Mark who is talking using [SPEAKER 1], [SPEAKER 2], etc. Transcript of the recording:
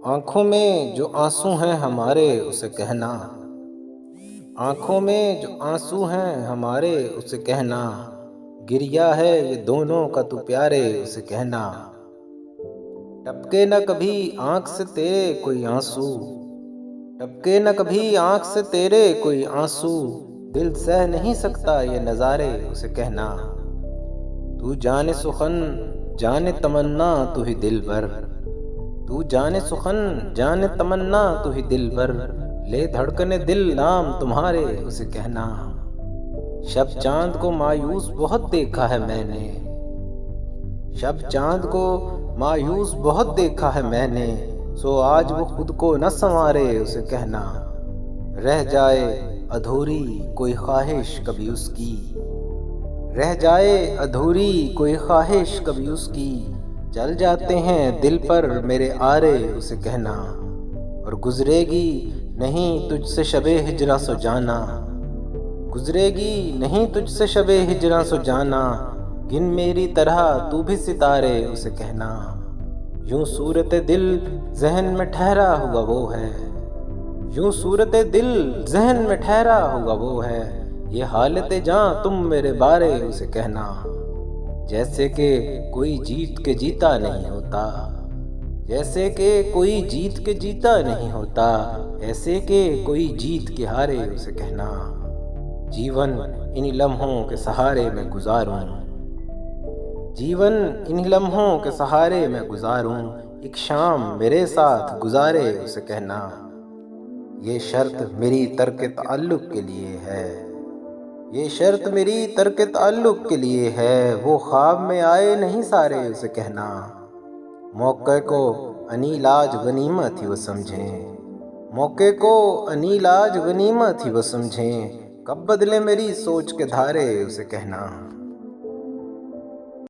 [SPEAKER 1] آنکھوں میں جو آنسو ہیں ہمارے اسے کہنا، آنکھوں میں جو آنسو ہیں ہمارے اسے کہنا، گریا ہے یہ دونوں کا تو پیارے اسے کہنا۔ ٹپکے نہ کبھی آنکھ سے تیرے کوئی آنسو، ٹپکے نہ کبھی آنکھ سے تیرے کوئی آنسو، دل سہ نہیں سکتا یہ نظارے اسے کہنا۔ تو جانے سخن جانے تمنا تو ہی دل بھر، تو جانے سخن جانے تمنا تو ہی دل بھر، لے دھڑکنے دل نام تمہارے اسے کہنا۔ شب چاند کو مایوس بہت دیکھا ہے میں نے، شب چاند کو مایوس بہت دیکھا ہے میں نے، سو آج وہ خود کو نہ سنوارے اسے کہنا۔ رہ جائے ادھوری کوئی خواہش کبھی اس کی، رہ جائے ادھوری کوئی خواہش کبھی اس کی، چل جاتے ہیں دل پر میرے آرے اسے کہنا۔ اور گزرے گی نہیں تجھ سے شب ہجراں سو جانا، گزرے گی نہیں تجھ سے شب ہجراں سو جانا، گن میری طرح تو بھی ستارے اسے کہنا۔ یوں صورت دل ذہن میں ٹھہرا ہوا وہ ہے، یوں صورت دل ذہن میں ٹھہرا ہوا وہ ہے، یہ حالت جاں تم میرے بارے اسے کہنا۔ جیسے کہ کوئی جیت کے جیتا نہیں ہوتا، جیسے کہ کوئی جیت کے جیتا نہیں ہوتا، ایسے کہ کوئی جیت کے ہارے اسے کہنا۔ جیون انہی لمحوں کے سہارے میں گزاروں، جیون انہی لمحوں کے سہارے میں گزاروں، ایک شام میرے ساتھ گزارے اسے کہنا۔ یہ شرط میری ترک تعلق کے لیے ہے، یہ شرط میری ترک تعلق کے لیے ہے، وہ خواب میں آئے نہیں سارے اسے کہنا۔ موقع کو انیل آج غنیمت ہی وہ سمجھیں، موقع کو انیل آج غنیمت ہی وہ سمجھیں، کب بدلے میری سوچ کے دھارے اسے کہنا۔